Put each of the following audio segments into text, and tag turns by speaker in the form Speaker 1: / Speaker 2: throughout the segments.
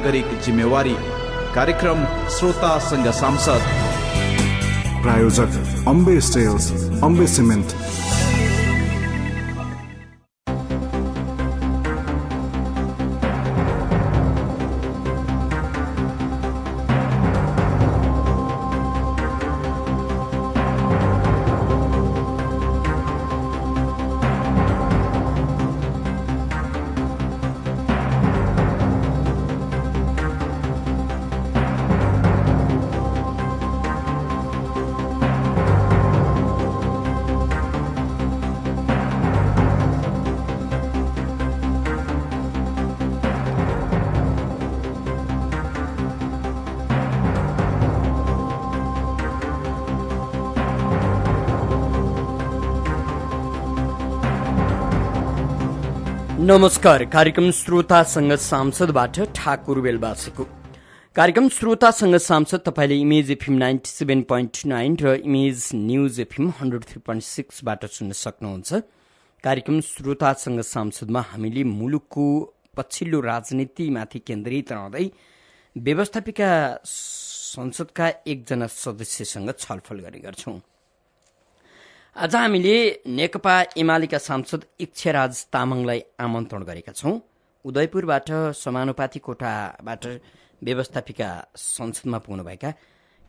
Speaker 1: नागरिक जिम्मेवारी। कार्यक्रम श्रोतासँग सांसद।
Speaker 2: प्रायोजक अम्बे स्टेल्स, अम्बे सिमेन्ट।
Speaker 3: नमस्कार। कार्यक्रम श्रोतासँग सांसदबाट ठाकुर बेलबासीको। कार्यक्रम श्रोतासँग सांसद तपाईले इमेज एफएम 97.9 र इमेज न्यूज एफएम 103.6 बाट सुन्न सक्नुहुन्छ। कार्यक्रम श्रोतासँग सांसदमा हामीले मुलुकको पछिल्लो राजनीतिमाथि केन्द्रित रहँदै व्यवस्थापिका संसदका एकजना सदस्यसँग छलफल गर्ने गर्छौं। आज हामीले नेकपा एमालेका सांसद इच्छाराज तामाङलाई आमन्त्रण गरेका छौं। उदयपुरबाट समानुपातिक कोटाबाट व्यवस्थापिका संसदमा पुग्नुभएका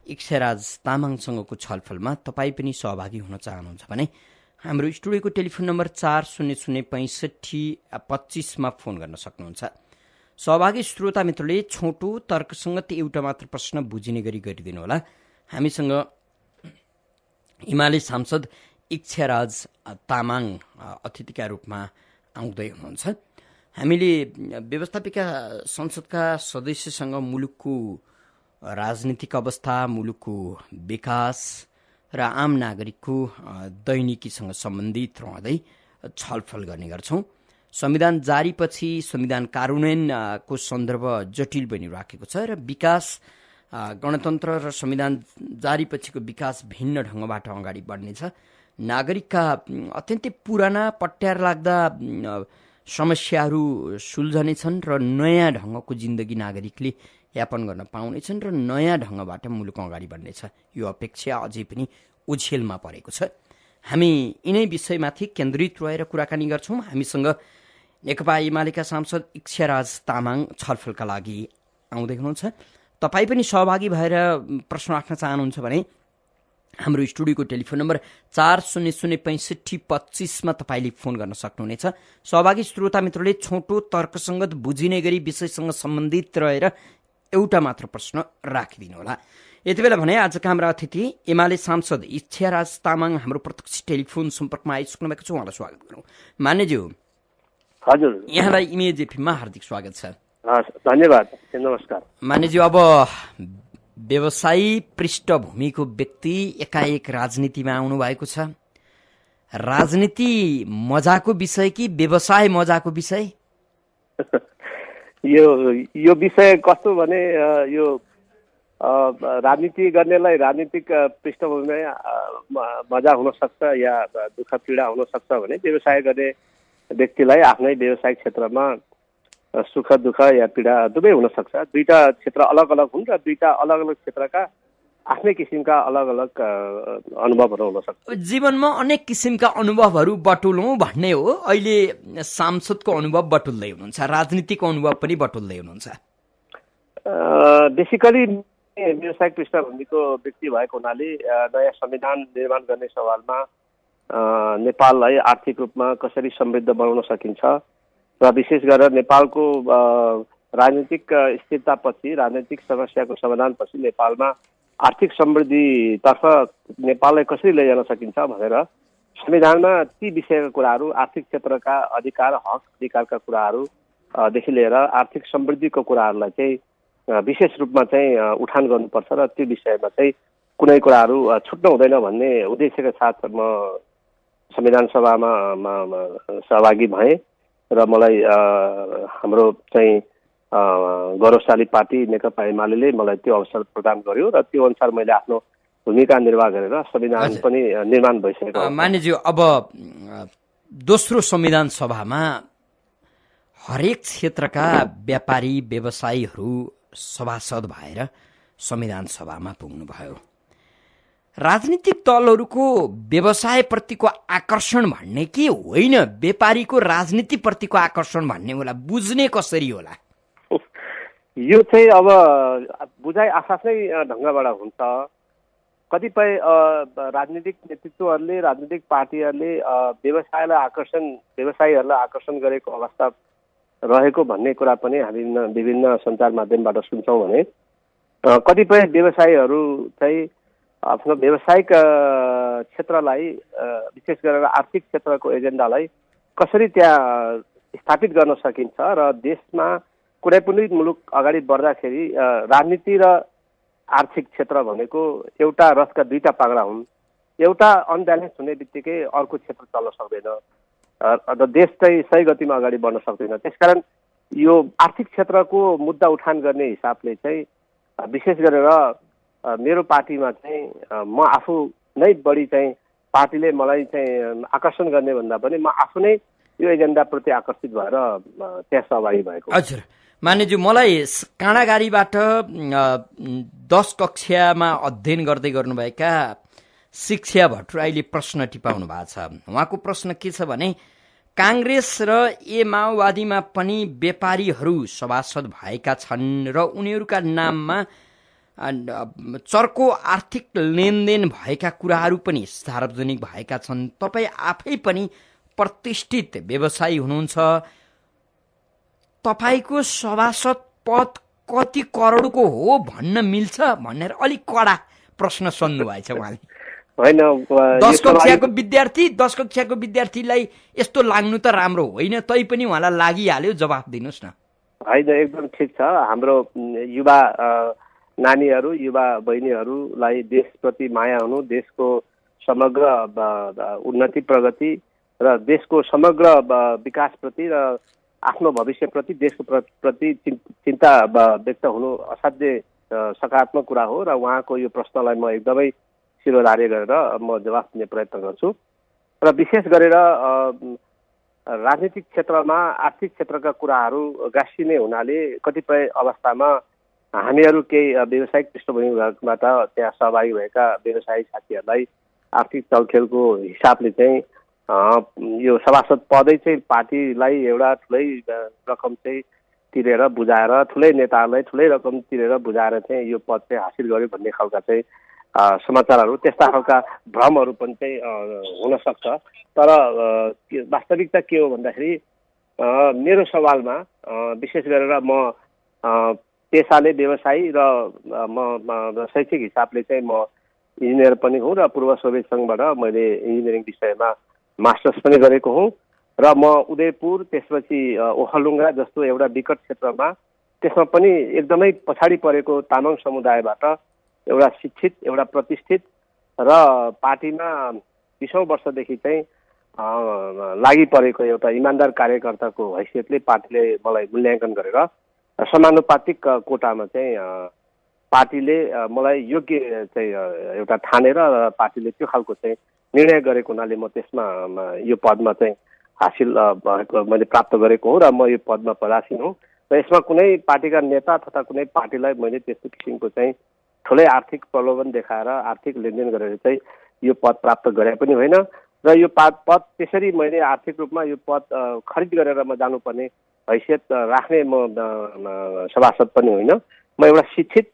Speaker 3: इच्छाराज तामाङसँगको छलफलमा तपाईँ पनि सहभागी हुन चाहनुहुन्छ भने हाम्रो स्टुडियोको टेलिफोन नम्बर 40656525 मा फोन गर्न सक्नुहुन्छ। सहभागी श्रोता मित्रले छोटो तर्कसंगत एउटा मात्र प्रश्न बुझिने गरी गरिदिनुहोला। हामीसँग एमाले सांसद इच्छाराज तामाङ अतिथिका रूपमा आउँदै हुनुहुन्छ। हामीले व्यवस्थापिका संसदका सदस्यसँग मुलुकको राजनीतिक अवस्था, मुलुकको विकास र आम नागरिकको दैनिकीसँग सम्बन्धित रहँदै छलफल गर्ने गर्छौं। संविधान जारीपछि संविधान कार्यान्वयनको सन्दर्भ जटिल बनिराखेको छ र विकास, गणतन्त्र र संविधान जारीपछिको विकास भिन्न ढंगबाट अगाडि बढ्नेछ। नागरिकका अत्यन्तै पुराना पट्यार लाग्दा समस्याहरू सुल्झनेछन् र नयाँ ढंगको जिन्दगी नागरिकले यापन गर्न पाउनेछन् र नयाँ ढंगबाट मुलुक अगाडि बढ्नेछ। यो अपेक्षा अझै पनि ओझेलमा परेको छ। हामी यिनै विषयमाथि केन्द्रित रहेर कुराकानी गर्छौं। हामीसँग नेकपा एमालेका सांसद इच्छाराज तामाङ छलफलका लागि आउँदै हुनुहुन्छ। तपाईँ पनि सहभागी भएर प्रश्न राख्न चाहनुहुन्छ भने हाम्रो स्टुडियोको टेलिफोन नम्बर 40056525 मा तपाईले फोन गर्न सक्नुहुनेछ। सहभागी श्रोता मित्रले छोटो तर्कसंगत बुझिने गरी विषयसँग सम्बन्धित रहेर एउटा मात्र प्रश्न राखिदिनुहोला। यति बेला भने आजका हाम्रा अतिथि एमाले सांसद इच्छाराज तामाङ हाम्रो प्रत्यक्ष टेलिफोन सम्पर्कमा आइसक्नु भएको छ। उहाँलाई स्वागत गरौँ। मान्यज्यू,
Speaker 4: हजुर,
Speaker 3: यहाँलाई इमेज एफएममा हार्दिक स्वागत छ।
Speaker 4: धन्यवाद, नमस्कार।
Speaker 3: मान्यज्यू, अब व्यवसायी पृष्ठभूमिको व्यक्ति एकाएक राजनीतिमा आउनु भएको छ। राजनीति मजाको विषय कि व्यवसाय मजाको विषय?
Speaker 4: यो विषय कस्तो भने यो राजनीति गर्नेलाई राजनीतिक पृष्ठभूमिमा मजा हुन सक्छ या दुःख पीडा हुन सक्छ भने व्यवसाय गर्ने व्यक्तिलाई आफ्नै व्यवसायिक क्षेत्रमा सुख दुःख या पीडा दुवै हुन सक्छ। दुईटा क्षेत्र अलग अलग हुन् र दुईटा अलग अलग क्षेत्रका आफ्नै किसिमका अलग अलग अनुभवहरू हुन सक्छ।
Speaker 3: जीवनमा अनेक किसिमका अनुभवहरू बटुलौं भन्ने हो। अहिले सांसदको अनुभव बटुल्दै हुनुहुन्छ, राजनीतिको अनुभव पनि बटुल्दै हुनुहुन्छ।
Speaker 4: बेसिकली व्यवसायिक पृष्ठभूमिको व्यक्ति भएको हुनाले नयाँ संविधान निर्माण गर्ने सवालमा नेपाललाई आर्थिक रूपमा कसरी समृद्ध बनाउन सकिन्छ र विशेष गरेर नेपालको राजनीतिक स्थिरतापछि, राजनीतिक समस्याको समाधानपछि नेपालमा आर्थिक समृद्धितर्फ नेपाललाई कसरी लैजान सकिन्छ भनेर संविधानमा ती विषयका कुराहरू, आर्थिक क्षेत्रका अधिकार, हक अधिकारका कुराहरूदेखि लिएर आर्थिक समृद्धिको कुराहरूलाई चाहिँ विशेष रूपमा चाहिँ उठान गर्नुपर्छ र त्यो विषयमा चाहिँ कुनै कुराहरू छुट्न हुँदैन भन्ने उद्देश्यका साथ म संविधान सभामा सहभागी भएँ र मलाई हाम्रो चाहिँ गौरवशाली पार्टी नेकपा एमाले मलाई त्यो अवसर प्रदान गर्यो र त्यो अनुसार मैले आफ्नो भूमिका निर्वाह गरेर संविधान पनि निर्माण भइसकेको।
Speaker 3: मान्यज्यू, अब दोस्रो संविधान सभामा हरेक क्षेत्रका व्यापारी व्यवसायीहरू सभासद भएर संविधान सभामा पुग्नुभयो। राजनीतिक दलहरूको व्यवसायप्रतिको आकर्षण भन्ने के होइन, व्यापारीको राजनीतिप्रतिको आकर्षण भन्ने होला, बुझ्ने कसरी होला?
Speaker 4: यो चाहिँ अब बुझाइ आफ्नै ढङ्गबाट हुन्छ। कतिपय राजनीतिक नेतृत्वहरूले, राजनीतिक पार्टीहरूले व्यवसायीहरूलाई आकर्षण गरेको अवस्था रहेको भन्ने कुरा पनि हामी विभिन्न सञ्चार माध्यमबाट सुन्छौँ भने कतिपय व्यवसायीहरू चाहिँ आफ्नो व्यावसायिक क्षेत्रलाई विशेष गरेर आर्थिक क्षेत्रको एजेन्डालाई कसरी त्यहाँ स्थापित गर्न सकिन्छ र देशमा कुनै पनि मुलुक अगाडि बढ्दाखेरि राजनीति र आर्थिक क्षेत्र भनेको एउटा रथका दुईटा पाग्रा हुन्। एउटा अनब्यालेन्स हुने बित्तिकै अर्को क्षेत्र चल्न सक्दैन र देश चाहिँ सही गतिमा अगाडि बढ्न सक्दैन। त्यसकारण यो आर्थिक क्षेत्रको मुद्दा उठान गर्ने हिसाबले चाहिँ विशेष गरेर मेरो पार्टीमा चाहिँ म आफू नै बढी चाहिँ पार्टीले मलाई चाहिँ आकर्षण गर्ने भन्दा पनि म आफू नै यो एजेन्डाप्रति आकर्षित भएर त्यहाँ सहभागी भएको।
Speaker 3: हजुर मान्यज्यू, मलाई काँडागारीबाट 10 कक्षामा अध्ययन गर्दै गर्नुभएका शिक्षा भट्टराईले अहिले प्रश्न टिपाउनु भएको छ। उहाँको प्रश्न के छ भने काङ्ग्रेस र माओवादीमा पनि व्यापारीहरू सभासद भएका छन् र उनीहरूका नाममा चर्को आर्थिक लेनदेन भएका कुराहरू पनि सार्वजनिक भएका छन्। तपाईँ आफै पनि प्रतिष्ठित व्यवसायी हुनुहुन्छ, तपाईँको सभासद पद कति करोडको हो भन्न मिल्छ भनेर अलिक कडा प्रश्न सोध्नु भएछ उहाँले।
Speaker 4: होइन,
Speaker 3: 10 कक्षाको विद्यार्थीलाई यस्तो लाग्नु त राम्रो होइन, तैपनि उहाँलाई लागिहाल्यो, जवाफ दिनुहोस् न।
Speaker 4: होइन, एकदम ठिक छ। हाम्रो युवा नानीहरू, युवा बहिनीहरूलाई देशप्रति माया हुनु, देशको समग्र उन्नति प्रगति र देशको समग्र विकासप्रति र आफ्नो भविष्यप्रति, देशको प्रति चिन्ता व्यक्त हुनु असाध्यै सकारात्मक कुरा हो र उहाँको यो प्रश्नलाई म एकदमै शिरोधार्य गरेर म जवाफ दिने प्रयत्न गर्छु। र विशेष गरेर राजनीतिक क्षेत्रमा आर्थिक क्षेत्रका कुराहरू गाँसिने हुनाले कतिपय अवस्थामा हामीहरू केही व्यावसायिक पृष्ठभूमिबाट त्यहाँ सहभागी भएका व्यवसायी साथीहरूलाई आर्थिक चलखेलको हिसाबले चाहिँ यो सभासद पदै चाहिँ पार्टीलाई एउटा ठुलै रकम चाहिँ तिरेर बुझाएर, ठुलै नेताहरूलाई ठुलै रकम तिरेर बुझाएर चाहिँ यो पद चाहिँ हासिल गर्यो भन्ने खालका चाहिँ समाचारहरू, त्यस्ता खालका भ्रमहरू पनि चाहिँ हुन सक्छ। तर वास्तविकता के हो भन्दाखेरि मेरो सवालमा विशेष गरेर म पेसाले व्यवसायी र म शैक्षिक हिसाबले चाहिँ म इन्जिनियर पनि हुँ र पूर्व सोभियत सङ्घबाट मैले इन्जिनियरिङ विषयमा मास्टर्स पनि गरेको हुँ र म उदयपुर त्यसपछि ओखलढुङ्गा जस्तो एउटा विकट क्षेत्रमा, त्यसमा पनि एकदमै पछाडि परेको तामाङ समुदायबाट एउटा शिक्षित, एउटा प्रतिष्ठित र पार्टीमा 20औं वर्षदेखि चाहिँ लागि परेको एउटा इमान्दार कार्यकर्ताको हैसियतले पार्टीले मलाई मूल्याङ्कन गरेर समानुपातिक कोटामा चाहिँ पार्टीले मलाई योग्य चाहिँ एउटा ठानेर पार्टीले त्यो खालको चाहिँ निर्णय गरेको हुनाले म त्यसमा यो पदमा चाहिँ हासिल भएको मैले प्राप्त गरेको हुँ र म यो पदमा पदासीन हुँ र यसमा कुनै पार्टीका नेता तथा कुनै पार्टीलाई मैले त्यस्तो किसिमको चाहिँ ठुलै आर्थिक प्रलोभन देखाएर आर्थिक लेनदेन गरेर चाहिँ यो पद प्राप्त गरे पनि होइन र यो पद त्यसरी मैले आर्थिक रूपमा यो पद खरिद गरेर म जानुपर्ने हैसियत राख्ने म सभासद पनि होइन। म एउटा शिक्षित,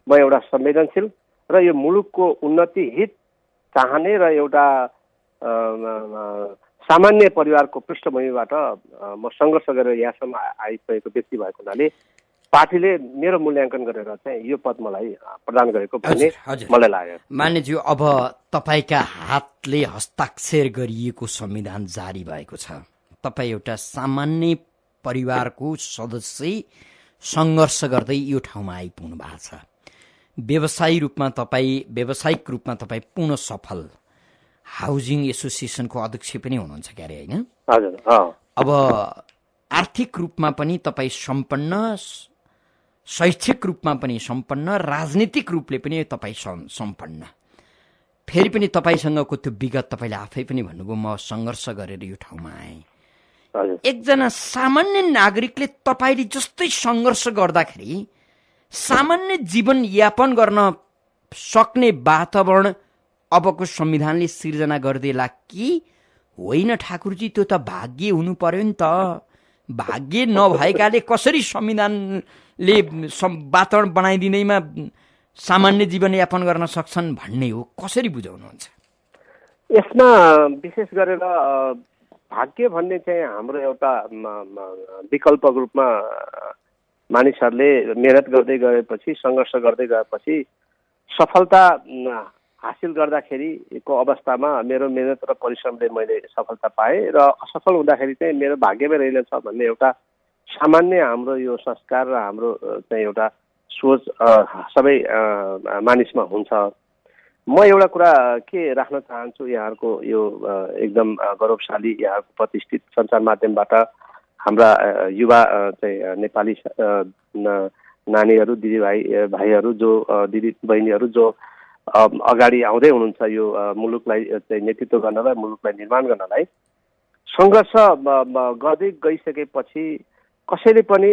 Speaker 4: म एउटा संवेदनशील र यो मुलुकको उन्नति हित चाहने र एउटा सामान्य परिवारको पृष्ठभूमिबाट म सङ्घर्ष गरेर यहाँसम्म आइसकेको व्यक्ति भएको हुनाले पार्टीले मेरो मूल्याङ्कन गरेर चाहिँ यो पद मलाई प्रदान गरेको भन्ने मलाई लाग्यो।
Speaker 3: मान्यज्यू, अब तपाईँका हातले हस्ताक्षर गरिएको संविधान जारी भएको छ। तपाईँ एउटा सामान्य परिवारको सदस्य सङ्घर्ष गर्दै यो ठाउँमा आइपुग्नु भएको छ। व्यावसायिक रूपमा तपाईँ पूर्ण सफल हाउसिङ एसोसिएसनको अध्यक्ष पनि हुनुहुन्छ क्यारे, होइन?
Speaker 4: हजुर।
Speaker 3: अब आर्थिक रूपमा पनि तपाईँ सम्पन्न, शैक्षिक रूपमा पनि सम्पन्न, राजनीतिक रूपले पनि तपाईँ सम्पन्न। फेरि पनि तपाईँसँगको त्यो विगत, तपाईँले आफै पनि भन्नुभयो म सङ्घर्ष गरेर यो ठाउँमा आएँ।
Speaker 4: हजुर
Speaker 3: एकजना सामान्य नागरिकले तपाईँले जस्तै सङ्घर्ष गर्दाखेरि सामान्य जीवन यापन गर्न सक्ने वातावरण अबको संविधानले सिर्जना गरिदिएला कि होइन ठाकुरजी? त्यो त भाग्य हुनु पर्यो नि त। भाग्य नभएकाले कसरी संविधानले वातावरण बनाइदिँदैमा सामान्य जीवनयापन गर्न सक्छन् भन्ने हो। कसरी बुझाउनुहुन्छ?
Speaker 4: यसमा विशेष गरेर भाग्य भन्ने चाहिँ हाम्रो एउटा विकल्पको रूपमा मानिसहरूले मेहनत गर्दै गएपछि, सङ्घर्ष गर्दै गएपछि सफलता हासिल गर्दाखेरिको अवस्थामा मेरो मेहनत र परिश्रमले मैले सफलता पाएँ र असफल हुँदाखेरि चाहिँ मेरो भाग्यमै रहेछ भन्ने एउटा सामान्य हाम्रो यो संस्कार र हाम्रो चाहिँ एउटा सोच सबै मानिसमा हुन्छ। म एउटा कुरा के राख्न चाहन्छु, यहाँहरूको यो एकदम गौरवशाली यहाँको प्रतिष्ठित सञ्चार माध्यमबाट हाम्रा युवा चाहिँ नेपाली नानीहरू, भाइहरू जो दिदी बहिनीहरू जो अगाडि आउँदै हुनुहुन्छ यो मुलुकलाई चाहिँ नेतृत्व गर्नलाई, मुलुकलाई निर्माण गर्नलाई, सङ्घर्ष गर्दै गइसकेपछि कसैले पनि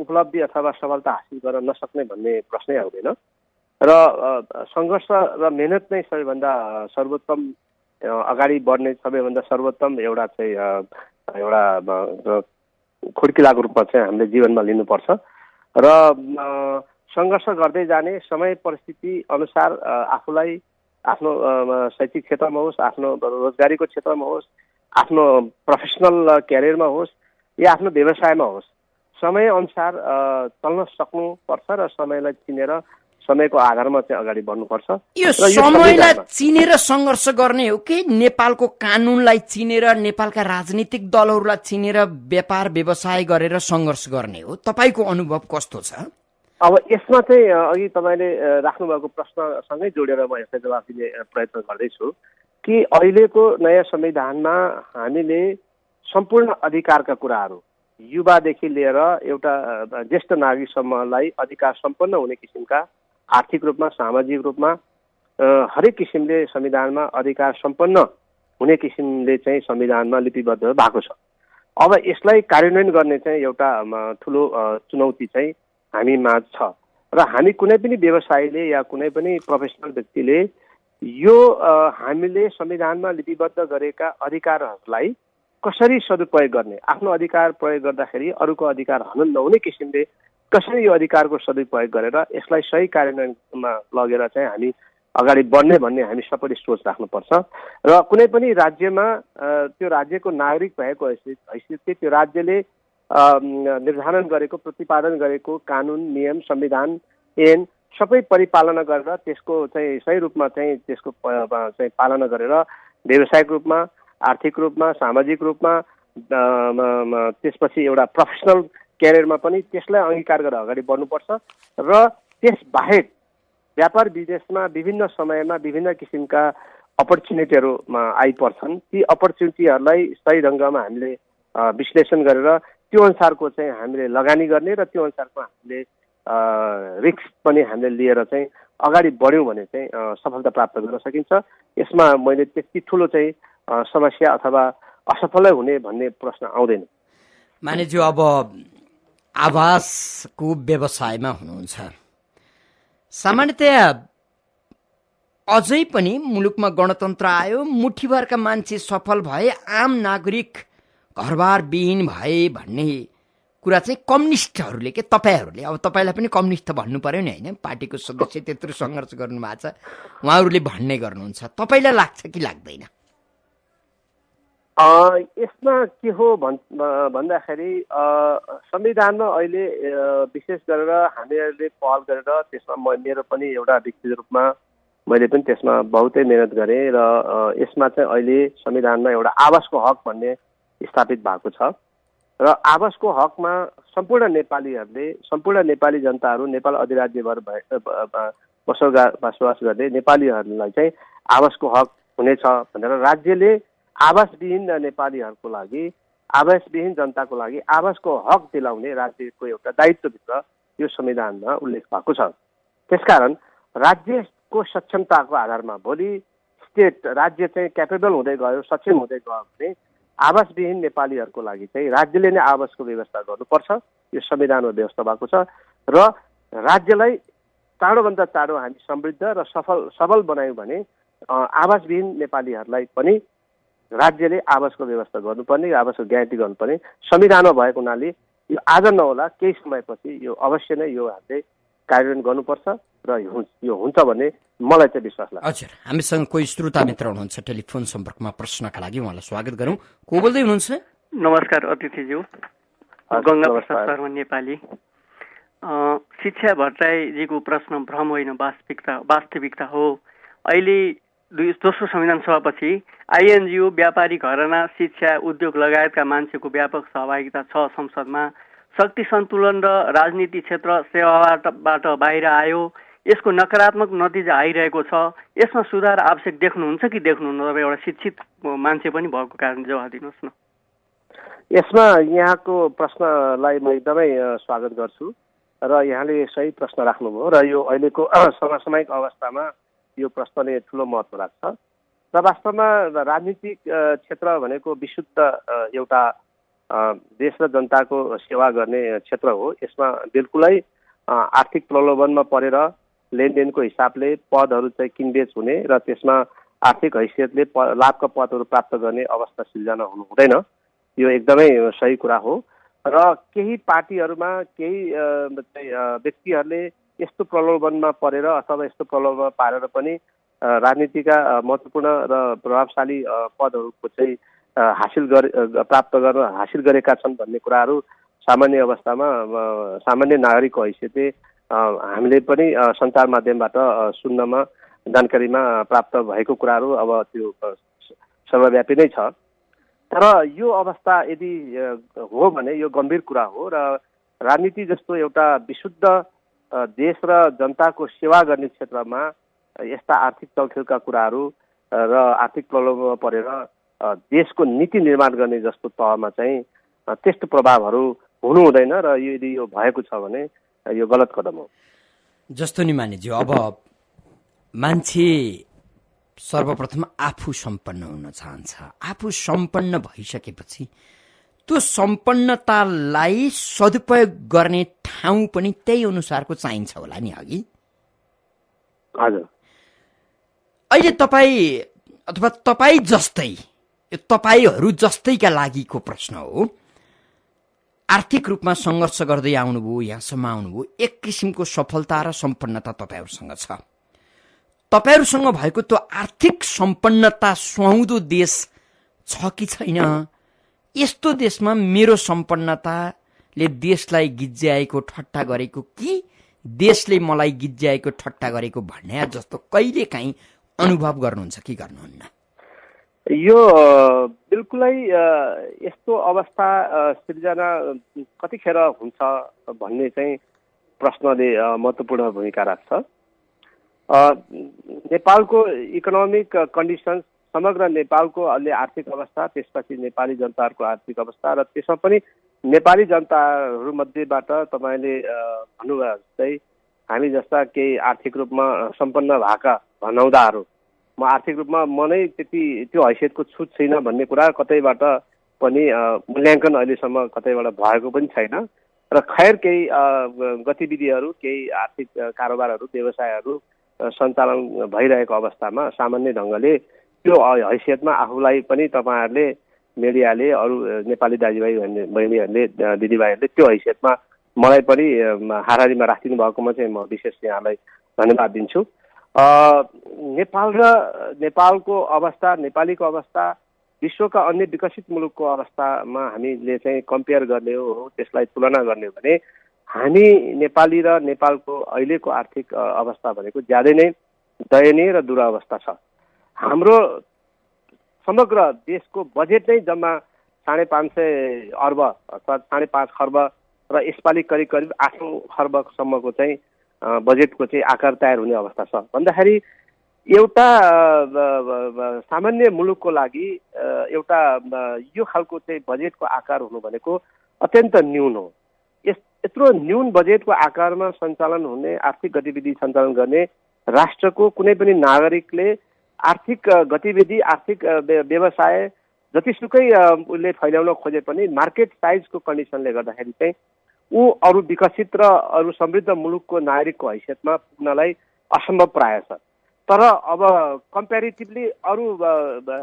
Speaker 4: उपलब्धि अथवा सफलता हासिल गर्न नसक्ने भन्ने प्रश्नै आउँदैन र सङ्घर्ष र मेहनत नै सबैभन्दा सर्वोत्तम अगाडि बढ्ने सबैभन्दा सर्वोत्तम एउटा चाहिँ एउटा खुड्किलाको रूपमा चाहिँ हामीले जीवनमा लिनुपर्छ र सङ्घर्ष गर्दै जाने, समय परिस्थिति अनुसार आफूलाई आफ्नो शैक्षिक क्षेत्रमा होस्, आफ्नो रोजगारीको क्षेत्रमा होस्, आफ्नो प्रोफेसनल क्यारियरमा होस् या आफ्नो व्यवसायमा होस्, समय अनुसार चल्न सक्नुपर्छ र समयलाई चिनेर समयको आधारमा चाहिँ अगाडि बढ्नुपर्छ।
Speaker 3: यो समयलाई चिनेर सङ्घर्ष गर्ने हो कि नेपालको कानुनलाई चिनेर, नेपालका राजनीतिक दलहरूलाई चिनेर व्यापार व्यवसाय गरेर सङ्घर्ष गर्ने हो? तपाईँको अनुभव कस्तो छ?
Speaker 4: अब यसमा चाहिँ अघि तपाईँले राख्नुभएको प्रश्नसँगै जोडेर म यसलाई जवाफ दिने प्रयत्न गर्दैछु कि अहिलेको नयाँ संविधानमा हामीले सम्पूर्ण अधिकारका कुराहरू युवादेखि लिएर एउटा ज्येष्ठ नागरिकसम्मलाई अधिकार सम्पन्न हुने किसिमका आर्थिक रूपमा, सामाजिक रूपमा हरेक किसिमले संविधानमा अधिकार सम्पन्न हुने किसिमले चाहिँ संविधानमा लिपिबद्ध भएको छ। अब यसलाई कार्यान्वयन गर्ने चाहिँ एउटा ठुलो चुनौती चाहिँ हामीमा छ र हामी कुनै पनि व्यवसायीले या कुनै पनि प्रोफेसनल व्यक्तिले यो हामीले संविधानमा लिपिबद्ध गरेका अधिकारहरूलाई कसरी सदुपयोग गर्ने, आफ्नो अधिकार प्रयोग गर्दाखेरि अरूको अधिकार हनन नहुने किसिमले कसरी यो अधिकारको सदुपयोग गरेर यसलाई सही कार्यान्वयनमा लगेर चाहिँ हामी अगाडि बढ्ने भन्ने हामी सबैले सोच राख्नुपर्छ र कुनै पनि राज्यमा त्यो राज्यको नागरिक भएको हैसियतले त्यो राज्यले निर्धारण गरेको, प्रतिपादन गरेको कानुन, नियम, संविधान ऐन सबै परिपालना गरेर त्यसको चाहिँ सही रूपमा चाहिँ त्यसको चाहिँ पालना गरेर व्यावसायिक रूपमा, आर्थिक रूपमा, सामाजिक रूपमा त्यसपछि एउटा प्रोफेसनल क्यारियरमा पनि त्यसलाई अंगीकार गरेर अगाडि बढ्नुपर्छ र त्यसबाहेक व्यापार विदेशमा विभिन्न समयमा विभिन्न किसिमका अपर्च्युनिटीहरूमा आइपर्छन्। ती अपर्च्युनिटीहरूलाई सही ढङ्गमा हामीले विश्लेषण गरेर त्यो अनुसारको चाहिँ हामीले लगानी गर्ने र त्यो अनुसारको हामीले रिस्क पनि हामीले लिएर चाहिँ अगाडि बढ्यौँ भने चाहिँ सफलता प्राप्त गर्न सकिन्छ। यसमा मैले त्यति ठुलो चाहिँ समस्या अथवा असफलै हुने भन्ने प्रश्न आउँदैन।
Speaker 3: मानेज्यू, अब आवासको व्यवसायमा हुनुहुन्छ, सामान्यतया अझै पनि मुलुकमा गणतन्त्र आयो, मुठीभरका मान्छे सफल भए, आम नागरिक घरबार विहीन भए भन्ने कुरा चाहिँ कम्युनिस्टहरूले के तपाईँहरूले, अब तपाईँलाई पनि कम्युनिस्ट भन्नु पर्यो नि होइन, पार्टीको सदस्य त्यत्रो सङ्घर्ष गर्नुभएको छ, उहाँहरूले भन्ने गर्नुहुन्छ, तपाईँलाई लाग्छ कि लाग्दैन?
Speaker 4: यसमा के हो भन्दाखेरि संविधानमा अहिले विशेष गरेर हामीहरूले पहल गरेर त्यसमा मेरो पनि एउटा व्यक्तिगत रूपमा मैले पनि त्यसमा बहुतै मेहनत गरेँ र यसमा चाहिँ अहिले संविधानमा एउटा आवासको हक भन्ने स्थापित भएको छ र आवासको हकमा सम्पूर्ण नेपालीहरूले, सम्पूर्ण नेपाली जनताहरू, नेपाल अधिराज्यभर बसोबास गर्ने नेपालीहरूलाई चाहिँ आवासको हक हुनेछ भनेर राज्यले आवासविहीन नेपालीहरूको लागि, आवासविहीन जनताको लागि आवासको हक दिलाउने राज्यको एउटा दायित्वभित्र यो संविधानमा उल्लेख भएको छ। त्यसकारण राज्यको सक्षमताको आधारमा भोलि राज्य चाहिँ क्यापेबल हुँदै गयो, सक्षम हुँदै गयो भने आवासविहीन नेपालीहरूको लागि चाहिँ राज्यले नै आवासको व्यवस्था गर्नुपर्छ। यो संविधानमा व्यवस्था भएको छ र राज्यलाई चाँडोभन्दा चाँडो हामी समृद्ध र सबल बनायौँ भने आवासविहीन नेपालीहरूलाई पनि राज्यले आवासको व्यवस्था गर्नुपर्ने, आवासको ग्यारेन्टी गर्नुपर्ने संविधानमा भएको हुनाले यो आज नहोला केही समयपछि यो अवश्य नै यो हामीले कार्यान्वयन गर्नुपर्छ र यो हुन्छ भन्ने मलाई चाहिँ विश्वास लाग्छ।
Speaker 3: हजुर, हामीसँग कोही श्रोता मित्र हुनुहुन्छ टेलिफोन सम्पर्कमा, प्रश्नका लागि उहाँलाई स्वागत गरौँ। को बोल्दै हुनुहुन्छ?
Speaker 5: नमस्कार अतिथिज्यू, गङ्गा प्रसाद शर्मा नेपाली। शिक्षा भट्टराईजीको प्रश्न भ्रम होइन, वास्तविकता हो। अहिले दोस्रो संविधान सभापछि आइएनजिओ, व्यापारी घराना, शिक्षा, उद्योग लगायतका मान्छेको व्यापक सहभागिता छ संसदमा। शक्ति सन्तुलन र राजनीति क्षेत्र सेवाबाट बाहिर आयो। यसको नकारात्मक नतिजा आइरहेको छ। यसमा सुधार आवश्यक देख्नुहुन्छ कि देख्नुहुन्न? तपाईँ एउटा शिक्षित मान्छे पनि भएको कारण जवाफ दिनुहोस् न।
Speaker 4: यसमा यहाँको प्रश्नलाई म एकदमै स्वागत गर्छु र यहाँले सही प्रश्न राख्नुभयो र यो अहिलेको समसामयिक अवस्थामा यो प्रश्नले ठुलो महत्त्व राख्छ र वास्तवमा राजनीतिक क्षेत्र भनेको विशुद्ध एउटा देश र जनताको सेवा गर्ने क्षेत्र हो। यसमा बिल्कुलै आर्थिक प्रलोभनमा परेर लेनदेनको हिसाबले पदहरू चाहिँ किनबेच हुने र त्यसमा आर्थिक हैसियतले लाभका पदहरू प्राप्त गर्ने अवस्था सिर्जना हुनु हुँदैन। यो एकदमै सही कुरा हो र केही पार्टीहरूमा केही व्यक्तिहरूले यस्तो प्रलोभनमा परेर अथवा यस्तो प्रलोभनमा पारेर पनि राजनीतिका महत्त्वपूर्ण र प्रभावशाली पदहरूको चाहिँ हासिल गरेका छन् भन्ने कुराहरू सामान्य अवस्थामा सामान्य नागरिकको हैसियतले हामीले पनि सञ्चार माध्यमबाट सुन्नमा जानकारीमा प्राप्त भएको कुराहरू अब त्यो सर्वव्यापी नै छ। तर यो अवस्था यदि हो भने यो गम्भीर कुरा हो र राजनीति जस्तो एउटा विशुद्ध देश र जनताको सेवा गर्ने क्षेत्रमा यस्ता आर्थिक चलखेलका कुराहरू र आर्थिक प्रलोभनमा परेर देशको नीति निर्माण गर्ने जस्तो तहमा चाहिँ त्यस्तो प्रभावहरू हुनु हुँदैन र यदि यो भएको छ भने यो गलत कदम हो।
Speaker 3: जस्तो नि मानिज्यू, अब मान्छे सर्वप्रथम आफू सम्पन्न हुन चाहन्छ। आफू सम्पन्न भइसकेपछि त्यो सम्पन्नतालाई सदुपयोग गर्ने ठाउँ पनि त्यही अनुसारको चाहिन्छ होला नि अघि।
Speaker 4: हजुर,
Speaker 3: अहिले तपाईँ अथवा तपाईँ जस्तै यो तपाईँहरू जस्तैका लागिको प्रश्न हो। आर्थिक रूपमा सङ्घर्ष गर्दै आउनुभयो, यहाँसम्म आउनुभयो, एक किसिमको सफलता र सम्पन्नता तपाईँहरूसँग छ। तपाईँहरूसँग भएको त्यो आर्थिक सम्पन्नता सुहाउँदो देश छ कि छैन? यस्तो देशमा मेरो सम्पन्नताले देशलाई गिज्याएको ठट्टा गरेको कि देशले मलाई गिज्याएको ठट्टा गरेको भन्ने जस्तो कहिलेकाहीँ अनुभव गर्नुहुन्छ कि गर्नुहुन्न?
Speaker 4: यो बिल्कुलै यस्तो अवस्था सिर्जना कतिखेर हुन्छ भन्ने चाहिँ प्रश्नले महत्त्वपूर्ण भूमिका राख्छ। नेपालको इकोनोमिक कन्डिसन्स, समग्र नेपालको अहिले आर्थिक अवस्था, त्यसपछि नेपाली जनताहरूको आर्थिक अवस्था र त्यसमा पनि नेपाली जनताहरूमध्येबाट तपाईँले भन्नुभयो जस्तै हामी जस्ता केही आर्थिक रूपमा सम्पन्न भएका भनाउँदाहरू, म आर्थिक रूपमा म नै त्यति त्यो हैसियतको छु छैन भन्ने कुरा कतैबाट पनि मूल्याङ्कन अहिलेसम्म कतैबाट भएको पनि छैन र खैर केही गतिविधिहरू, केही आर्थिक कारोबारहरू, व्यवसायहरू सञ्चालन भइरहेको अवस्थामा सामान्य ढङ्गले त्यो हैसियतमा आफूलाई पनि तपाईँहरूले, मिडियाले, अरू नेपाली दाजुभाइ बहिनीहरूले, दिदीभाइहरूले त्यो हैसियतमा मलाई पनि हाराहारीमा राखिदिनु भएकोमा चाहिँ म विशेष यहाँलाई धन्यवाद दिन्छु। नेपाल र नेपालको अवस्था, नेपालीको अवस्था विश्वका अन्य विकसित मुलुकको अवस्थामा हामीले चाहिँ कम्पेयर गर्ने हो, त्यसलाई तुलना गर्ने हो भने हामी नेपाली र नेपालको अहिलेको आर्थिक अवस्था भनेको ज्यादै नै दयनीय र दुरावस्था छ। हाम्रो समग्र देशको बजेट नै जम्मा 550 अर्ब अथवा 5.5 खर्ब र यसपालि करिब करिब 8 खर्बसम्मको चाहिँ बजेटको चाहिँ आकार तयार हुने अवस्था छ भन्दाखेरि एउटा सामान्य मुलुकको लागि एउटा यो खालको चाहिँ बजेटको आकार हुनु भनेको अत्यन्त न्यून हो। यत्रो न्यून बजेटको आकारमा सञ्चालन हुने, आर्थिक गतिविधि सञ्चालन गर्ने राष्ट्रको कुनै पनि नागरिकले आर्थिक गतिविधि, आर्थिक व्यवसाय जतिसुकै उसले फैलाउन खोजे पनि मार्केट साइजको कन्डिसनले गर्दाखेरि चाहिँ ऊ अरू विकसित र अरू समृद्ध मुलुकको नागरिकको हैसियतमा पुग्नलाई असम्भव प्राय छ। तर अब कम्पेरिटिभली अरू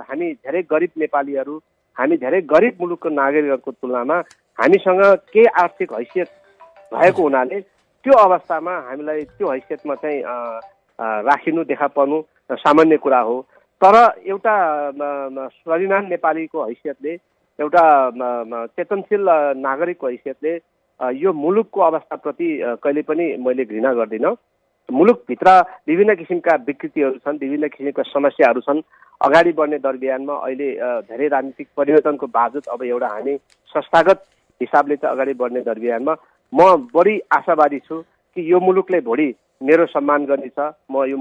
Speaker 4: हामी धेरै गरिब नेपालीहरू, हामी धेरै गरिब मुलुकको नागरिकहरूको तुलनामा हामीसँग केही आर्थिक हैसियत भएको हुनाले त्यो अवस्थामा हामीलाई त्यो हैसियतमा चाहिँ राखिनु देखा पर्नु सामान्य कुरा हो। तर एउटा स्वाभिमान नेपालीको हैसियतले, एउटा चेतनशील नागरिकको हैसियतले यो मुलुकको अवस्थाप्रति कहिले पनि मैले घृणा गर्दिनँ। मुलुकभित्र विभिन्न किसिमका विकृतिहरू छन्, विभिन्न किसिमका समस्याहरू छन्। अगाडि बढ्ने दरबियानमा अहिले धेरै राजनीतिक परिवर्तनको बावजुद अब एउटा हामी संस्थागत हिसाबले चाहिँ अगाडि बढ्ने दरबियानमा म बढी आशावादी छु कि यो मुलुकले भोलि मेरो सम्मान गर्नेछ। म यो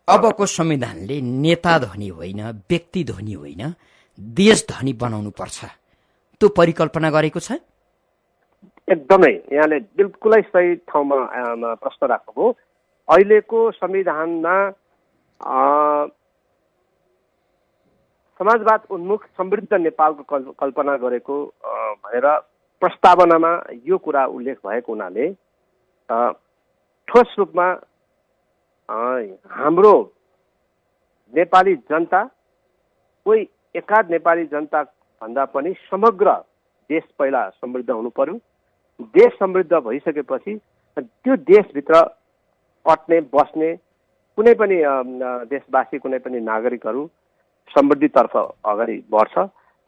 Speaker 3: अबको संविधानले नेता धनी होइन, व्यक्ति धनी होइन, देश धनी बनाउनु पर्छ, त्यो परिकल्पना गरेको छ।
Speaker 4: एकदमै यहाँले बिल्कुलै सही ठाउँमा प्रश्न राख्नुभयो। अहिलेको संविधानमा समाजवाद उन्मुख समृद्ध नेपालको कल्पना गरेको भनेर प्रस्तावनामा यो कुरा उल्लेख भएको हुनाले ठोस रूपमा हाम्रो नेपाली जनता, कोही एकाध नेपाली जनता भन्दा पनि समग्र देश पहिला समृद्ध हुनु पर्यो। देश समृद्ध भइसकेपछि त्यो देशभित्र अट्ने बस्ने कुनै पनि देशवासी, कुनै पनि नागरिकहरू समृद्धितर्फ अगाडि बढ्छ।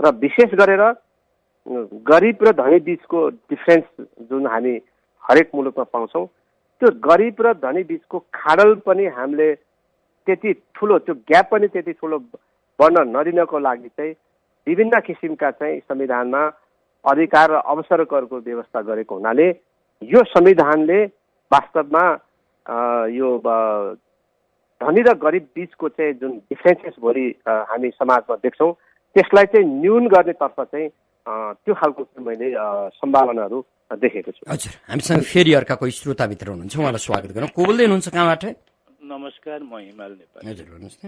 Speaker 4: र विशेष गरेर गरिब र धनी बीचको डिफ्रेन्स जुन हामी हरेक मुलुकमा पाउँछौँ, त्यो गरिब र धनी बीचको खाडल पनि हामीले त्यति ठुलो, त्यो ग्याप पनि त्यति ठुलो बढ्न नदिनको लागि चाहिँ विभिन्न किसिमका चाहिँ संविधानमा अधिकार र अवसरहरूको व्यवस्था गरेको हुनाले यो संविधानले वास्तवमा यो धनी र गरिब बीचको चाहिँ जुन डिफ्रेन्सेस भोलि हामी समाजमा देख्छौँ त्यसलाई चाहिँ न्यून गर्नेतर्फ चाहिँ त्यो खालको मैले सम्भावनाहरू देखेको छु।
Speaker 3: हजुर, हामीसँग फेरि अर्का कोही श्रोताभित्र हुनुहुन्छ, उहाँलाई स्वागत गरौँ। को बोल्दै हुनुहुन्छ, कहाँबाट?
Speaker 6: नमस्कार, म हिमाल नेपाल।
Speaker 3: हजुर, भन्नुहोस् न।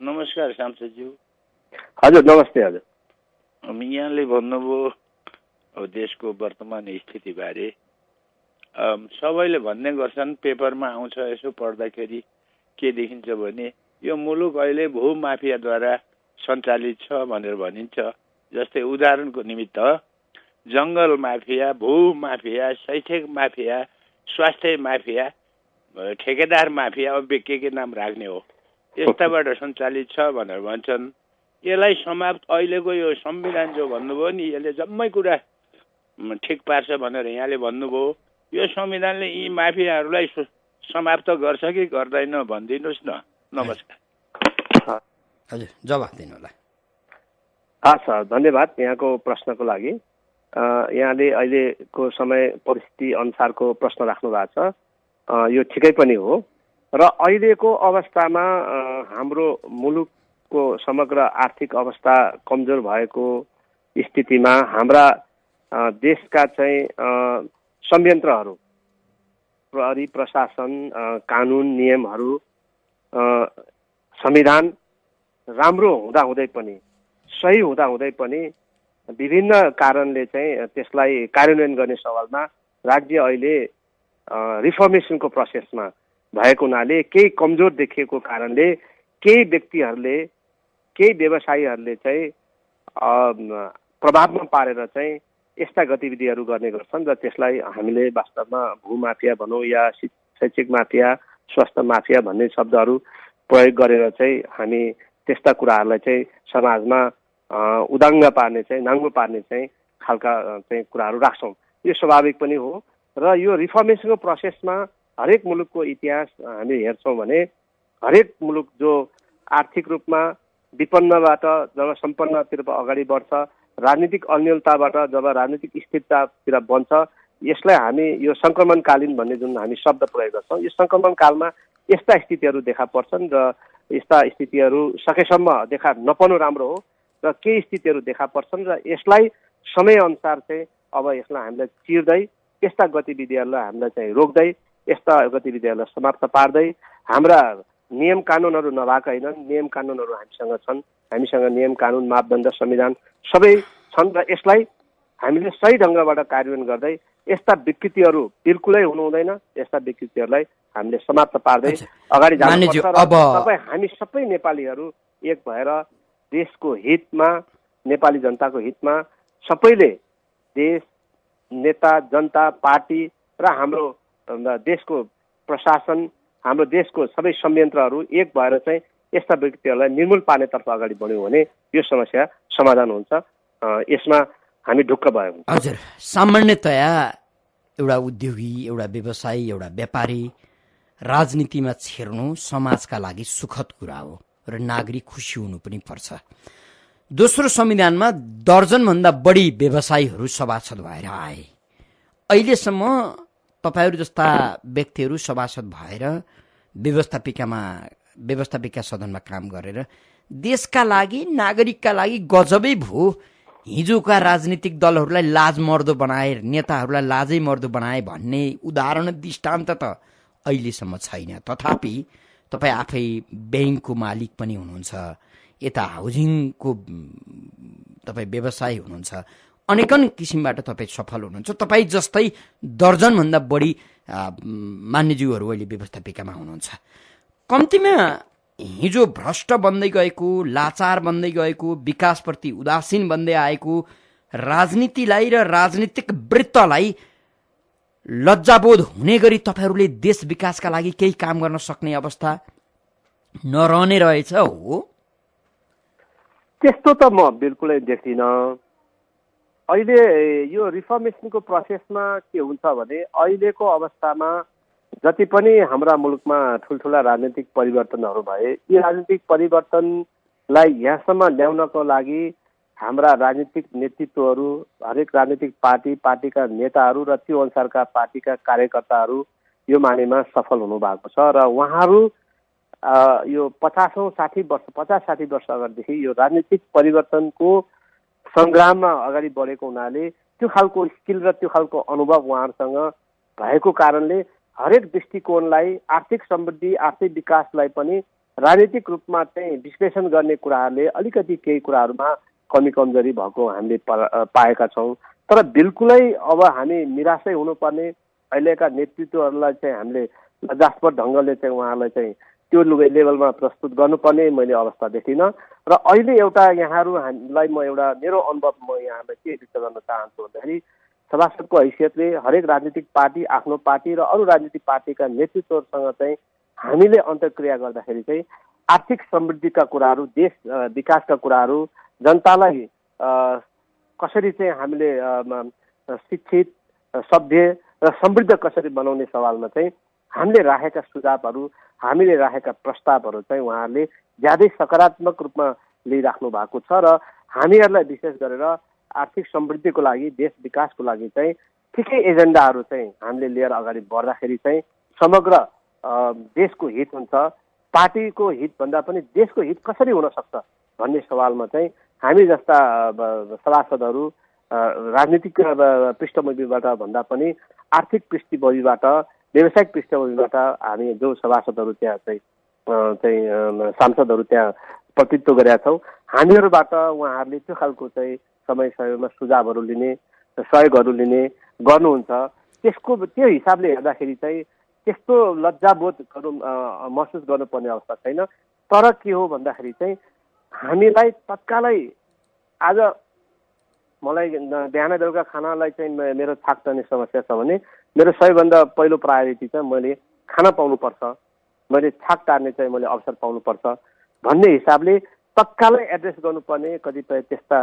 Speaker 6: नमस्कार सांसदज्यू।
Speaker 4: हजुर नमस्ते। हजुर,
Speaker 6: यहाँले भन्नुभयो अब देशको वर्तमान स्थितिबारे सबैले भन्ने गर्छन्, पेपरमा आउँछ, यसो पढ्दाखेरि के देखिन्छ भने यो मुलुक अहिले भूमाफियाद्वारा सञ्चालित छ भनेर भनिन्छ। जस्तै उदाहरणको निमित्त जङ्गल माफिया, भूमाफिया, शैक्षिक माफिया, स्वास्थ्य माफिया, ठेकेदार माफिया, अब के नाम राख्ने हो, यस्ताबाट सञ्चालित छ भनेर भन्छन्। यसलाई समाप्त, अहिलेको यो संविधान जो भन्नुभयो नि, यसले जम्मै कुरा ठिक पार्छ भनेर यहाँले भन्नुभयो। यो संविधानले यी माफियाहरूलाई समाप्त गर्छ कि गर्दैन भनिदिनुहोस् न। नमस्कार।
Speaker 3: हजुर, जवाफ दिनु होला।
Speaker 4: हस्, धन्यवाद यहाँको प्रश्नको लागि। यहाँले अहिलेको समय परिस्थिति अनुसारको प्रश्न राख्नु भएको छ, यो ठिकै पनि हो। र अहिलेको अवस्थामा हाम्रो मुलुकको समग्र आर्थिक अवस्था कमजोर भएको स्थितिमा हाम्रा देशका चाहिँ संयन्त्रहरू, प्रहरी, प्रशासन, कानुन, नियमहरू, संविधान राम्रो हुँदाहुँदै पनि, सही हुँदाहुँदै पनि विभिन्न कारणले चाहिँ त्यसलाई कार्यान्वयन गर्ने सवालमा राज्य अहिले रिफर्मेसनको प्रोसेसमा भएको हुनाले केही कमजोर देखिएको कारणले केही व्यक्तिहरूले, केही व्यवसायीहरूले चाहिँ प्रभावमा पारेर चाहिँ यस्ता गतिविधिहरू गर्ने गर्छन्। र त्यसलाई हामीले वास्तवमा भूमाफिया भनौँ या शैक्षिक माफिया, स्वास्थ्य माफिया भन्ने शब्दहरू प्रयोग गरेर चाहिँ हामी त्यस्ता कुराहरूलाई चाहिँ समाजमा उदाङ्ग पार्ने चाहिँ, नाङ्गो पार्ने चाहिँ खालका चाहिँ कुराहरू राख्छौँ। यो स्वाभाविक पनि हो। र यो रिफर्मेसनको प्रोसेसमा हरेक मुलुकको इतिहास हामी हेर्छौँ भने हरेक मुलुक जो आर्थिक रूपमा विपन्नबाट जब सम्पन्नतिर अगाडि बढ्छ, राजनीतिक अन्योलताबाट जब राजनीतिक स्थिरतातिर बन्छ, यसलाई हामी यो सङ्क्रमणकालीन भन्ने जुन हामी शब्द प्रयोग गर्छौँ, यो सङ्क्रमणकालमा यस्ता स्थितिहरू देखा पर्छन् र यस्ता स्थितिहरू सकेसम्म देखा नपर्नु राम्रो हो। र केही स्थितिहरू देखा पर्छन् र यसलाई समयअनुसार चाहिँ अब यसलाई हामीलाई चिर्दै, यस्ता गतिविधिहरूलाई हामीलाई चाहिँ रोक्दै, यस्ता गतिविधिहरूलाई समाप्त पार्दै हाम्रा नियम कानुनहरू नभएका होइनन्, नियम कानुनहरू हामीसँग छन्। हामीसँग नियम कानुन, मापदण्ड, संविधान सबै छन् र यसलाई हामीले सही ढङ्गबाट कार्यान्वयन गर्दै यस्ता विकृतिहरू बिल्कुलै हुनु हुँदैन। यस्ता विकृतिहरूलाई हामीले समाप्त पार्दै अगाडि जानुपर्छ र तपाईँ हामी सबै नेपालीहरू एक भएर देशको हितमा, नेपाली जनताको हितमा सबैले देश, नेता, जनता, पार्टी र हाम्रो देशको प्रशासन, हाम्रो देशको सबै संयन्त्रहरू एक भएर चाहिँ यस्ता व्यक्तिहरूलाई निर्मूल पार्नेतर्फ अगाडि बढ्यौँ भने यो समस्या समाधान हुन्छ। यसमा हामी ढुक्क भयौँ।
Speaker 3: हजुर, सामान्यतया एउटा उद्योगी, एउटा व्यवसायी, एउटा व्यापारी राजनीतिमा छिर्नु समाजका लागि सुखद कुरा हो र नागरिक खुसी हुनु पनि पर्छ। दोस्रो संविधानमा दर्जनभन्दा बढी व्यवसायीहरू सभासद भएर आए। अहिलेसम्म तपाईहरू जस्ता व्यक्तिहरू सभासद भएर व्यवस्थापिका सदनमा काम गरेर देशका लागि, नागरिकका लागि गजबै भयो। हिजोका राजनीतिक दलहरूलाई लाजमर्दो बनाए, नेताहरूलाई लाजै मर्दो बनाए भन्ने उदाहरण दृष्टान्त त अहिलेसम्म छैन। तथापि तपाईँ आफै ब्याङ्कको मालिक पनि हुनुहुन्छ, यता हाउजिङको तपाईँ व्यवसायी हुनुहुन्छ, अनेकन किसिमबाट तपाईँ सफल हुनुहुन्छ। तपाईँ जस्तै दर्जनभन्दा बढी मान्यज्यूहरू अहिले व्यवस्थापिकामा हुनुहुन्छ। कम्तीमा हिजो भ्रष्ट बन्दै गएको, लाचार बन्दै गएको, विकासप्रति उदासीन बन्दै आएको राजनीतिलाई र राजनीतिक वृत्तलाई लज्जाबोध हुने गरी तपाईँहरूले देश विकासका लागि केही काम गर्न सक्ने अवस्था नरहने रहेछ हो?
Speaker 4: त्यस्तो त म बिल्कुलै देख्दिनँ। अहिले यो रिफर्मेसनको प्रोसेसमा के हुन्छ भने अहिलेको अवस्थामा जति पनि हाम्रा मुलुकमा ठुल्ठुला राजनीतिक परिवर्तनहरू भए, यी राजनीतिक परिवर्तनलाई यहाँसम्म ल्याउनको लागि हाम्रा राजनीतिक नेतृत्वहरू, हरेक राजनीतिक पार्टीका नेताहरू र त्यो अनुसारका पार्टीका कार्यकर्ताहरू यो मानेमा सफल हुनुभएको छ र उहाँहरू यो 50-60 वर्ष अगाडिदेखि यो राजनीतिक परिवर्तनको सङ्ग्राममा अगाडि बढेको हुनाले त्यो खालको स्किल र त्यो खालको अनुभव उहाँहरूसँग भएको कारणले हरेक दृष्टिकोणलाई, आर्थिक समृद्धि, आर्थिक विकासलाई पनि राजनीतिक रूपमा चाहिँ विश्लेषण गर्ने कुराहरूले अलिकति केही कुराहरूमा कमी कमजोरी भएको हामीले पाएका छौँ। तर बिल्कुलै अब हामी निराशै हुनुपर्ने, अहिलेका नेतृत्वहरूलाई चाहिँ हामीले लज्जास्पद ढङ्गले चाहिँ उहाँहरूलाई चाहिँ त्यो लेभलमा प्रस्तुत गर्नुपर्ने मैले अवस्था देखिनँ। र अहिले एउटा यहाँहरूलाई मेरो अनुभव म यहाँलाई के व्यक्त गर्न चाहन्छु भन्दाखेरि सभासदको हैसियतले हरेक राजनीतिक पार्टी, आफ्नो पार्टी र अरू राजनीतिक पार्टीका नेतृत्वहरूसँग चाहिँ हामीले अन्तर्क्रिया गर्दाखेरि चाहिँ आर्थिक समृद्धिका कुराहरू, देश विकासका कुराहरू, जनतालाई कसरी चाहिँ हामीले शिक्षित, सभ्य र समृद्ध कसरी बनाउने सवालमा चाहिँ हामीले राखेका सुझावहरू, हामीले राखेका प्रस्तावहरू चाहिँ उहाँहरूले ज्यादै सकारात्मक रूपमा लिइराख्नु भएको छ र हामीहरूलाई विशेष गरेर आर्थिक समृद्धिको लागि, देश विकासको लागि चाहिँ ठिकै एजेन्डाहरू चाहिँ हामीले लिएर अगाडि बढ्दाखेरि चाहिँ समग्र देशको हित हुन्छ। पार्टीको हितभन्दा पनि देशको हित कसरी हुन सक्छ भन्ने सवालमा चाहिँ हामी जस्ता सभासदहरू राजनीतिक पृष्ठभूमिबाट भन्दा पनि आर्थिक पृष्ठभूमिबाट, व्यावसायिक पृष्ठभूमिबाट हामी जो सभासदहरू त्यहाँ चाहिँ सांसदहरू त्यहाँ प्रतिनिधित्व गरेका छौँ, हामीहरूबाट उहाँहरूले त्यो खालको चाहिँ समय समयमा सुझावहरू लिने, सहयोगहरू लिने गर्नुहुन्छ। त्यो हिसाबले हेर्दाखेरि चाहिँ त्यस्तो लज्जाबोध महसुस गर्नुपर्ने अवस्था छैन। तर के हो भन्दाखेरि चाहिँ हामीलाई तत्कालै आज मलाई बिहान बेलुका खानालाई चाहिँ मेरो थाक टार्ने समस्या छ भने मेरो सबैभन्दा पहिलो प्रायोरिटी चाहिँ मैले खाना पाउनुपर्छ, मैले थाक टार्ने चाहिँ मैले अवसर पाउनुपर्छ भन्ने हिसाबले तत्कालै एड्रेस गर्नुपर्ने कतिपय त्यस्ता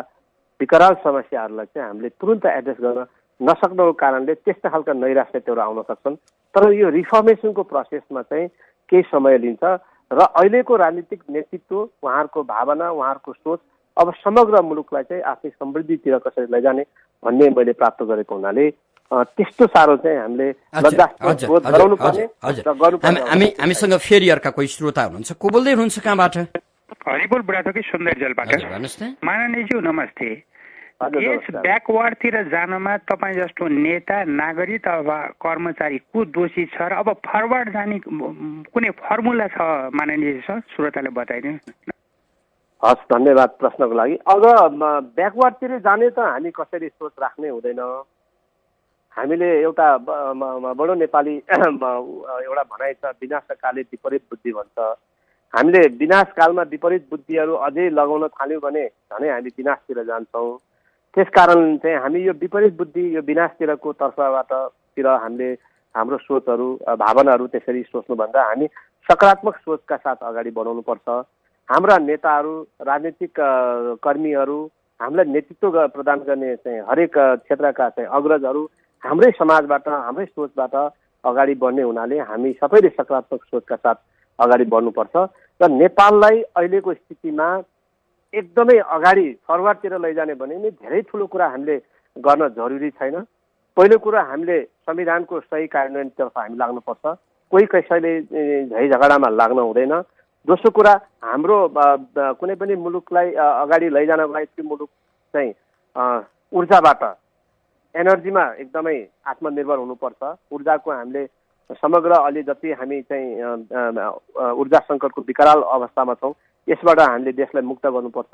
Speaker 4: विकराल समस्याहरूलाई चाहिँ हामीले तुरन्त एड्रेस गर्न नसक्नुको कारणले त्यस्ता खालका नैराश्यताहरू आउन सक्छन्। तर यो रिफर्मेसनको प्रोसेसमा चाहिँ केही समय लिन्छ र अहिलेको राजनीतिक नेतृत्व, उहाँहरूको भावना, उहाँहरूको सोच अब समग्र मुलुकलाई चाहिँ आर्थिक समृद्धितिर कसरी लैजाने भन्ने मैले प्राप्त गरेको हुनाले त्यस्तो साह्रो चाहिँ हामीले गराउनु पर्ने र गर्नुपर्ने।
Speaker 3: हामीसँग फेरि अर्का कोही श्रोता हुनुहुन्छ, को बोल्दै हुनुहुन्छ, कहाँबाट?
Speaker 7: हरिपुर बुढाथोकी सुन्दर जेलबाट। माननीयज्यू नमस्ते। देश ब्याकवर्डतिर जानमा तपाईँ जस्तो नेता, नागरिक अथवा कर्मचारी को दोषी छ र अब फरवर्ड जाने कुनै फर्मुला छ माननीय सर? श्रोताले बताइदिनु।
Speaker 4: हस्, धन्यवाद प्रश्नको लागि। अब ब्याकवर्डतिर जाने त हामी कसरी सोच राख्नै हुँदैन। हामीले एउटा बडो नेपाली एउटा भनाइ छ, विनाशकाले विपरीत बुद्धि भन्छ। हामीले विनाशकालमा विपरीत बुद्धिहरू अझै लगाउन थाल्यौँ भने झनै हामी विनाशतिर जान्छौँ। त्यसकारण चाहिँ हामी यो विपरीत बुद्धि, यो विनाशतिरको तर्फबाटतिर हामीले हाम्रो सोचहरू, भावनाहरू त्यसरी सोच्नुभन्दा हामी सकारात्मक सोचका साथ अगाडि बढाउनुपर्छ। हाम्रा नेताहरू, राजनीतिक कर्मीहरू, हामीलाई नेतृत्व प्रदान गर्ने चाहिँ हरेक क्षेत्रका चाहिँ अग्रजहरू हाम्रै समाजबाट, हाम्रै सोचबाट अगाडि बढ्ने हुनाले हामी सबैले सकारात्मक सोचका साथ अगाडि बढ्नुपर्छ र नेपाललाई अहिलेको स्थितिमा एकदमै अगाडि फरवर्डतिर लैजाने भने नि धेरै ठुलो कुरा हामीले गर्न जरुरी छैन। पहिलो कुरा हामीले संविधानको सही कार्यान्वयनतर्फ हामी लाग्नुपर्छ। कोही कसैले झै झगडामा लाग्न हुँदैन। दोस्रो कुरा, हाम्रो कुनै पनि मुलुकलाई अगाडि लैजानको लागि त्यो मुलुक चाहिँ ऊर्जाबाट, एनर्जीमा एकदमै आत्मनिर्भर हुनुपर्छ। ऊर्जाको हामीले समग्र अलि जति हामी चाहिँ ऊर्जा सङ्कटको विकराल अवस्थामा छौँ, यसबाट हामीले देशलाई मुक्त गर्नुपर्छ।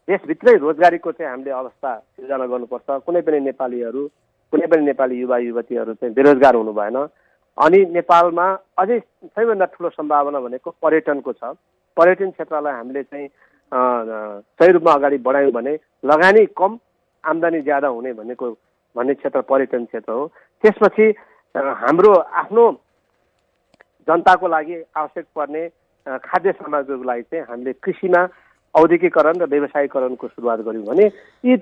Speaker 4: देशभित्रै रोजगारीको चाहिँ हामीले अवस्था सिर्जना गर्नुपर्छ। कुनै पनि नेपाली युवा युवतीहरू चाहिँ बेरोजगार हुनु भएन। अनि नेपालमा अझै सबैभन्दा ठुलो सम्भावना भनेको पर्यटनको छ। पर्यटन क्षेत्रलाई हामीले चाहिँ सही रूपमा अगाडि बढायौँ भने लगानी कम, आम्दानी ज्यादा हुने भन्ने क्षेत्र पर्यटन क्षेत्र हो। त्यसपछि हाम्रो आफ्नो जनताको लागि आवश्यक पर्ने खाद्य सामग्रीको लागि चाहिँ हामीले कृषिमा औद्योगिकरण र व्यवसायीकरणको सुरुवात गर्यौँ भने यी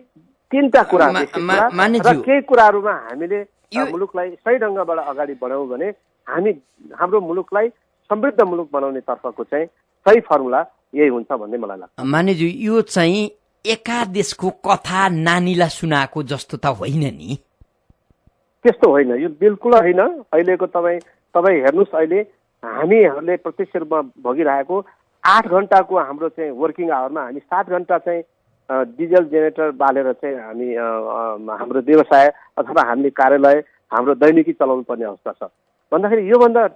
Speaker 4: तीनटा कुरा र केही कुराहरूमा हामीले मुलुकलाई सही ढङ्गबाट अगाडि बढायौँ भने हाम्रो मुलुकलाई समृद्ध मुलुक बनाउने तर्फको चाहिँ सही फर्मुला यही हुन्छ भन्ने मलाई लाग्छ।
Speaker 3: मानिज्यू, यो चाहिँ एकादेशको कथा नानीलाई सुनाएको जस्तो त होइन नि?
Speaker 4: त्यस्तो होइन, यो बिल्कुल होइन। अहिलेको तपाईँ हेर्नुहोस्, अहिले हामीहरूले प्रत्यक्ष रूपमा भोगिरहेको 8 घन्टाको हाम्रो चाहिँ वर्किङ आवरमा हामी 7 घन्टा चाहिँ डिजल जेनेरेटर बालेर चाहिँ हामी हाम्रो व्यवसाय अथवा हामीले कार्यालय, हाम्रो दैनिकी चलाउनु पर्ने अवस्था छ भन्दाखेरि योभन्दा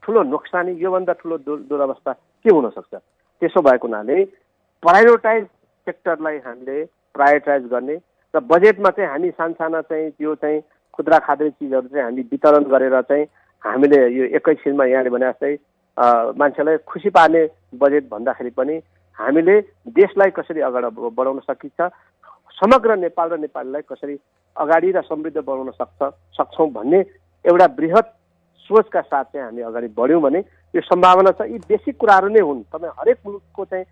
Speaker 4: ठुलो नोक्सानी, योभन्दा ठुलो दुरवस्था के हुन सक्छ? त्यसो भएको हुनाले प्रायोरिटाइज सेक्टरलाई हामीले प्रायोरिटाइज गर्ने र बजेटमा चाहिँ हामी सानसाना चाहिँ त्यो चाहिँ खुद्रा खाद्य चिजहरू चाहिँ हामी वितरण गरेर चाहिँ हामीले यो एकैछिनमा यहाँले भने जस्तै मान्छेलाई खुसी पार्ने बजेट भन्दाखेरि पनि हामीले देशलाई कसरी अगाडि बढाउन सकिन्छ, समग्र नेपाल र नेपालीलाई कसरी अगाडि र समृद्ध बनाउन सक्छौँ भन्ने एउटा बृहत सोचका साथ चाहिँ हामी अगाडि बढ्यौँ भने यो सम्भावना छ। यी बेसिक कुराहरू नै हुन्। तपाईँ हरेक मुलुकको चाहिँ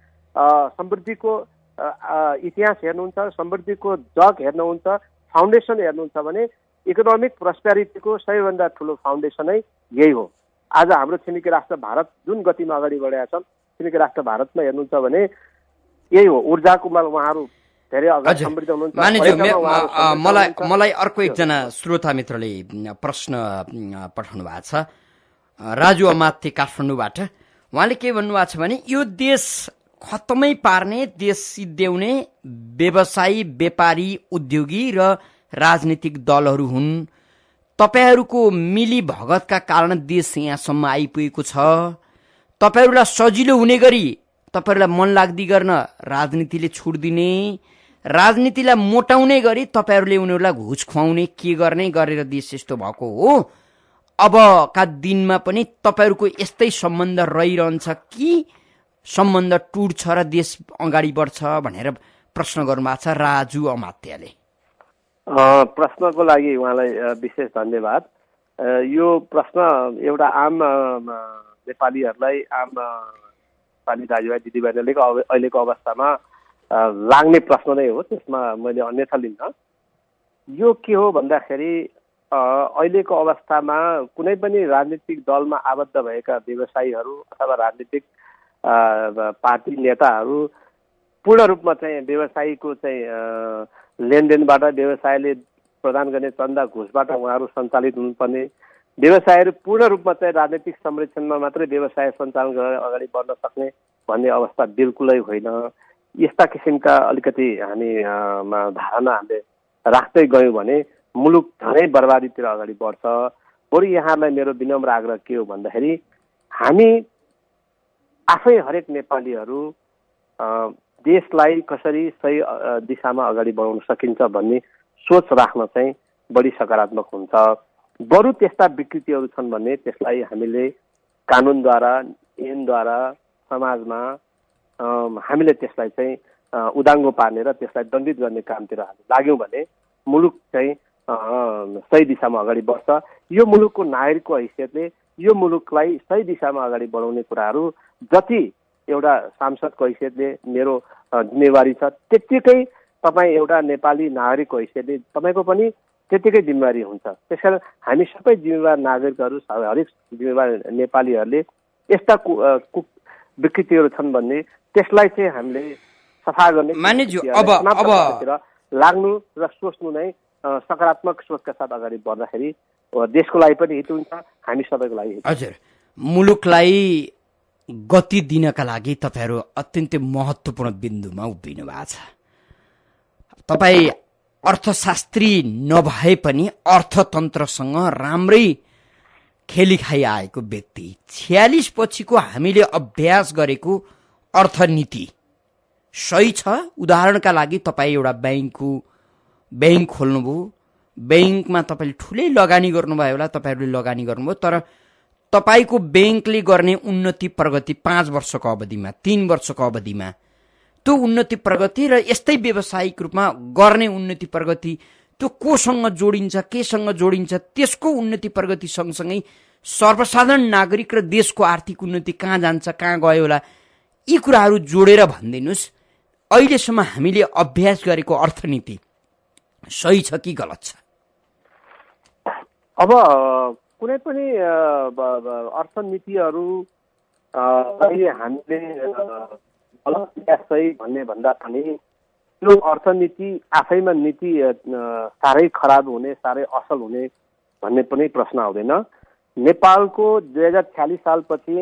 Speaker 4: समृद्धिको इतिहास हेर्नुहुन्छ, समृद्धिको जग हेर्नुहुन्छ, फाउन्डेसन हेर्नुहुन्छ भने इकोनोमिक प्रस्पेरिटीको सबैभन्दा ठुलो फाउन्डेसनै यही हो। आज हाम्रो छिमेकी राष्ट्र भारत जुन गतिमा अगाडि बढेका छन्, छिमेकी राष्ट्र भारतमा हेर्नुहुन्छ भने यही हो। ऊर्जाको उहाँहरू धेरै अगाडि समृद्ध हुनुहुन्छ।
Speaker 3: मलाई अर्को एकजना श्रोता मित्रले प्रश्न पठाउनु भएको छ, राजु अमात्य काठमाडौँबाट। उहाँले के भन्नुभएको छ भने यो देश खत्तमै पार्ने, देश सिद्ध्याउने व्यवसायी, व्यापारी, उद्योगी र राजनीतिक दलहरू हुन्। तपाईहरूको मिली भगतका कारण देश यहाँसम्म आइपुगेको छ। तपाईहरूलाई सजिलो हुने गरी, तपाईहरूलाई मन लाग्दी गर्न राजनीतिले छुट दिने, राजनीतिलाई मोटाउने गरी तपाईहरूले उनीहरूलाई घुस खुवाउने, के गर्ने गरेर देश यस्तो भएको हो। अबका दिनमा पनि तपाईहरूको यस्तै सम्बन्ध रहिरहन्छ कि सम्बन्ध टुट्छ र देश अगाडि बढ्छ भनेर प्रश्न गर्नुभएको छ राजु अमात्यले।
Speaker 4: प्रश्नको लागि उहाँलाई विशेष धन्यवाद। यो प्रश्न एउटा आम नेपालीहरूलाई, आम नेपाली दाजुभाइ दिदीबहिनीले अहिलेको अवस्थामा लाग्ने प्रश्न नै हो। त्यसमा मैले अन्यथा लिन्न। यो के हो भन्दाखेरि अहिलेको अवस्थामा कुनै पनि राजनीतिक दलमा आबद्ध भएका व्यवसायीहरू अथवा राजनीतिक पार्टी नेताहरू पूर्ण रूपमा चाहिँ व्यवसायीको चाहिँ लेनदेनबाट, व्यवसायले प्रदान गर्ने चन्दा घुसबाट उहाँहरू सञ्चालित हुनुपर्ने, व्यवसायहरू पूर्ण रूपमा चाहिँ राजनीतिक संरक्षणमा मात्रै व्यवसाय सञ्चालन गरेर अगाडि बढ्न सक्ने भन्ने अवस्था बिल्कुलै होइन। यस्ता किसिमका अलिकति हामी धारणा हामीले राख्दै गयौँ भने मुलुक झनै बर्बादीतिर अगाडि बढ्छ। बरु यहाँहरूलाई मेरो विनम्र आग्रह के हो भन्दाखेरि हामी आफै हरेक नेपालीहरू देशलाई कसरी सही दिशामा अगाडि बढाउन सकिन्छ भन्ने सोच राख्न चाहिँ बढी सकारात्मक हुन्छ। बरु त्यस्ता विकृतिहरू छन् भने त्यसलाई हामीले कानुनद्वारा ऐनद्वारा समाजमा हामीले त्यसलाई चाहिँ उदाङ्गो पार्ने र त्यसलाई दण्डित गर्ने कामतिर हामी लाग्यौँ भने मुलुक चाहिँ सही दिशामा अगाडि बढ्छ। यो मुलुकको नागरिकको हैसियतले यो मुलुकलाई सही दिशामा अगाडि बढाउने कुराहरू जति एउटा सांसदको हैसियतले मेरो जिम्मेवारी छ त्यत्तिकै तपाईँ एउटा नेपाली नागरिकको हैसियतले तपाईँको पनि त्यत्तिकै जिम्मेवारी हुन्छ। त्यसकारण हामी सबै जिम्मेवार नागरिकहरू हरेक जिम्मेवार नेपालीहरूले यस्ता विकृतिहरू छन् भन्ने त्यसलाई चाहिँ हामीले सफा गर्ने लाग्नु र सोच्नु नै सकारात्मक सोचका साथ अगाडि बढ्दाखेरि देशको लागि पनि हित हुन्छ, हामी सबैको लागि।
Speaker 3: हजुर, मुलुकलाई गति दिनका लागि तपाईँहरू अत्यन्तै महत्त्वपूर्ण बिन्दुमा उभिनु भएको छ। तपाईँ अर्थशास्त्री नभए पनि अर्थतन्त्रसँग राम्रै खेली खाइआएको व्यक्ति, 46 पछिको हामीले अभ्यास गरेको अर्थनीति सही छ? उदाहरणका लागि तपाईँ एउटा ब्याङ्क खोल्नुभयो, ब्याङ्कमा तपाईँले ठुलै लगानी गर्नुभयो होला, तपाईँहरूले लगानी गर्नुभयो, तर तपाईँको ब्याङ्कले गर्ने उन्नति प्रगति 5 वर्षको अवधिमा 3 वर्षको अवधिमा त्यो उन्नति प्रगति र यस्तै व्यावसायिक रूपमा गर्ने उन्नति प्रगति त्यो कोसँग जोडिन्छ, केसँग जोडिन्छ, त्यसको उन्नति प्रगति सँगसँगै सर्वसाधारण नागरिक र देशको आर्थिक उन्नति कहाँ जान्छ, कहाँ गयो होला, यी कुराहरू जोडेर भनिदिनुहोस् अहिलेसम्म हामीले अभ्यास गरेको अर्थनीति सही छ कि गलत छ?
Speaker 4: अब कुनै पनि अर्थनीतिहरू अहिले हामीले गलत या सही भन्ने भन्दा पनि त्यो अर्थनीति आफैमा नीति साह्रै खराब हुने, साह्रै असल हुने भन्ने पनि प्रश्न आउँदैन। नेपालको 2046 सालपछि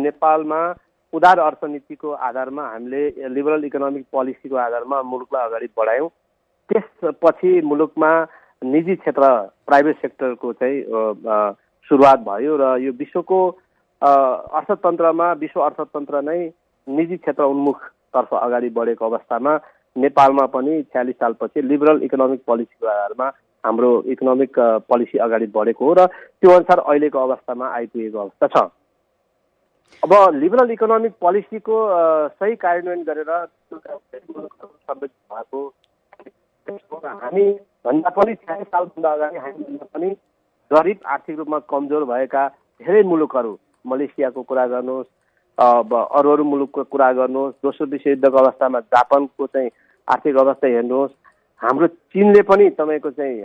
Speaker 4: नेपालमा उदार अर्थनीतिको आधारमा हामीले लिबरल इकोनोमिक पोलिसीको आधारमा मुलुकलाई अगाडि बढायौँ। त्यसपछि मुलुकमा निजी क्षेत्र प्राइभेट सेक्टरको चाहिँ सुरुवात भयो र यो विश्वको अर्थतन्त्रमा विश्व अर्थतन्त्र नै निजी क्षेत्र उन्मुखतर्फ अगाडि बढेको अवस्थामा नेपालमा पनि 46 सालपछि लिबरल इकोनोमिक पोलिसीको आधारमा हाम्रो इकोनोमिक पोलिसी अगाडि बढेको हो र त्यो अनुसार अहिलेको अवस्थामा आइपुगेको अवस्था छ। अब लिबरल इकोनोमिक पोलिसीको सही कार्यान्वयन गरेर भएको हामी भन्दा पनि 46 सालभन्दा अगाडि हामीभन्दा पनि गरिब आर्थिक रूपमा कमजोर भएका धेरै मुलुकहरू, मलेसियाको कुरा गर्नुहोस्, अरू मुलुकको कुरा गर्नुहोस्, दोस्रो विश्वयुद्धको अवस्थामा जापानको चाहिँ आर्थिक अवस्था हेर्नुहोस्, हाम्रो चीनले पनि तपाईँको चाहिँ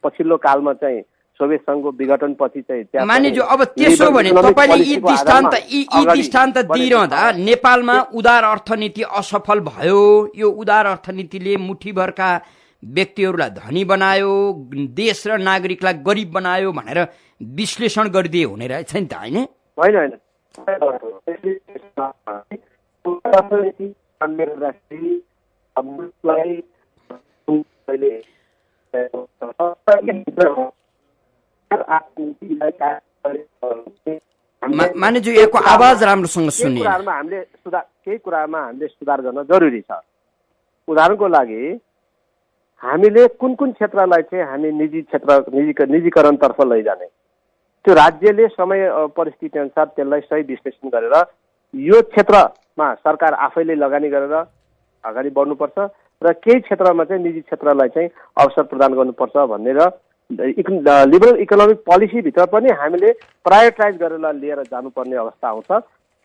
Speaker 4: पछिल्लो कालमा चाहिँ सोभियत सङ्घको विघटन पछि चाहिँ
Speaker 3: मानिजु अब त्यसो भने तपाईले यी दृष्टान्त दिइरहँदा नेपालमा उदार अर्थनीति असफल भयो, यो उदार अर्थनीतिले मुठीभरका व्यक्तिहरूलाई धनी बनायो, देश र नागरिकलाई गरिब बनायो भनेर विश्लेषण गरिदिए हुने रहेछ नि त, होइन?
Speaker 4: होइन
Speaker 3: मानिजु यहाँको आवाज राम्रोसँग सुन्ने।
Speaker 4: केही कुरामा हामीले सुधार गर्न जरुरी छ। उदाहरणको लागि हामीले कुन कुन क्षेत्रलाई चाहिँ हामी निजीकरणतर्फ लैजाने, त्यो राज्यले समय परिस्थिति अनुसार त्यसलाई सही विश्लेषण गरेर यो क्षेत्रमा सरकार आफैले लगानी गरेर अगाडि बढ्नुपर्छ र केही क्षेत्रमा चाहिँ निजी क्षेत्रलाई चाहिँ अवसर प्रदान गर्नुपर्छ भनेर लिबरल इकोनोमिक पोलिसीभित्र पनि हामीले प्रायोरिटाइज गरेर लिएर जानुपर्ने अवस्था आउँछ।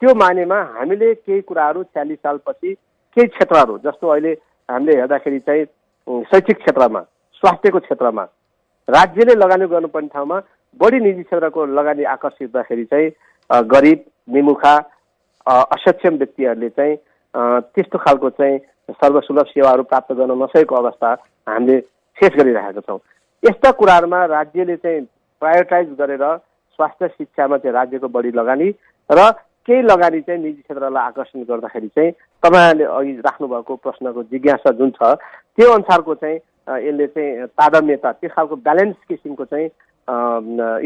Speaker 4: त्यो मानेमा हामीले केही कुराहरू 46 सालपछि केही क्षेत्रहरू जस्तो अहिले हामीले हेर्दाखेरि चाहिँ शैक्षिक क्षेत्रमा, स्वास्थ्यको क्षेत्रमा राज्यले लगानी गर्नुपर्ने ठाउँमा बढी निजी क्षेत्रको लगानी आकर्षित हुँदाखेरि चाहिँ गरिब, निमुखा, असक्षम व्यक्तिहरूले चाहिँ त्यस्तो खालको चाहिँ सर्वसुलभ सेवाहरू प्राप्त गर्न नसकेको अवस्था हामीले फेस गरिरहेका छौँ। यस्ता कुराहरूमा राज्यले चाहिँ प्रायोरिटाइज गरेर स्वास्थ्य शिक्षामा चाहिँ राज्यको बढी लगानी र केही लगानी चाहिँ निजी क्षेत्रलाई आकर्षण गर्दाखेरि चाहिँ तपाईँहरूले अघि राख्नुभएको प्रश्नको जिज्ञासा जुन छ त्यो अनुसारको चाहिँ यसले चाहिँ तादम्यता त्यो खालको ब्यालेन्स किसिमको चाहिँ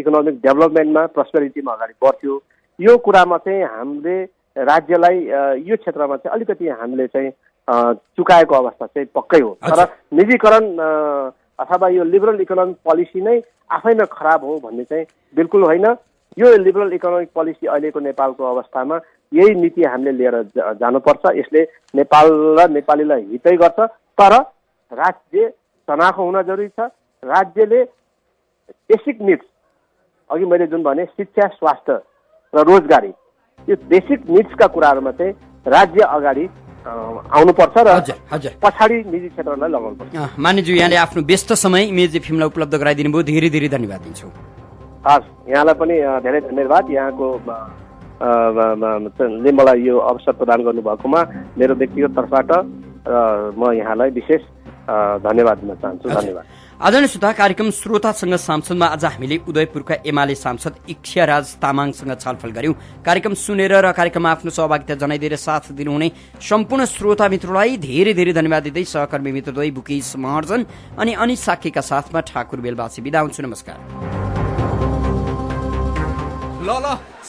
Speaker 4: इकोनोमिक डेभलपमेन्टमा प्रस्पेरिटीमा अगाडि बढ्थ्यो। यो कुरामा चाहिँ हामीले राज्यलाई यो क्षेत्रमा चाहिँ अलिकति हामीले चाहिँ चुकाएको अवस्था चाहिँ पक्कै हो। तर निजीकरण अथवा यो लिबरल इकोनोमिक पोलिसी नै आफैमा खराब हो भन्ने चाहिँ बिल्कुल होइन। यो लिबरल इकोनोमिक पोलिसी अहिलेको नेपालको अवस्थामा यही नीति हामीले लिएर जानुपर्छ। यसले नेपाल र नेपालीलाई हितै गर्छ, तर राज्य तनाखो हुन जरुरी छ। राज्यले बेसिक निड्स, अघि मैले जुन भने शिक्षा, स्वास्थ्य र रोजगारी, यो बेसिक निड्सका कुराहरूमा चाहिँ राज्य अगाडि आउनुपर्छ र पछाडि निजी क्षेत्रलाई लगाउनुपर्छ।
Speaker 3: मान्यज्यू, यहाँले आफ्नो व्यस्त समय इमेज एफएमलाई उपलब्ध गराइदिनु भयो, धेरै धेरै धन्यवाद दिन्छु।
Speaker 4: हस्, यहाँलाई पनि धेरै धन्यवाद। यहाँको मलाई यो अवसर प्रदान गर्नुभएकोमा मेरो व्यक्तिगत तर्फबाट म यहाँलाई विशेष धन्यवाद दिन चाहन्छु। धन्यवाद।
Speaker 3: आदरणीय श्रोता, कार्यक्रम श्रोतासँग सांसदमा आज हामीले उदयपुरका एमाले सांसद इच्छाराज तामाङसँग छलफल गर्यौं। कार्यक्रम सुनेर र कार्यक्रममा आफ्नो सहभागिता जनाइदिएर साथ दिनुहुने सम्पूर्ण श्रोता मित्रलाई धेरै धेरै धन्यवाद दिँदै सहकर्मी मित्रद्वय बुकेश महर्जन अनि अनिश साक्यका साथमा ठाकुर बेलबासी बिदा हुन्छु। नमस्कार।
Speaker 1: ल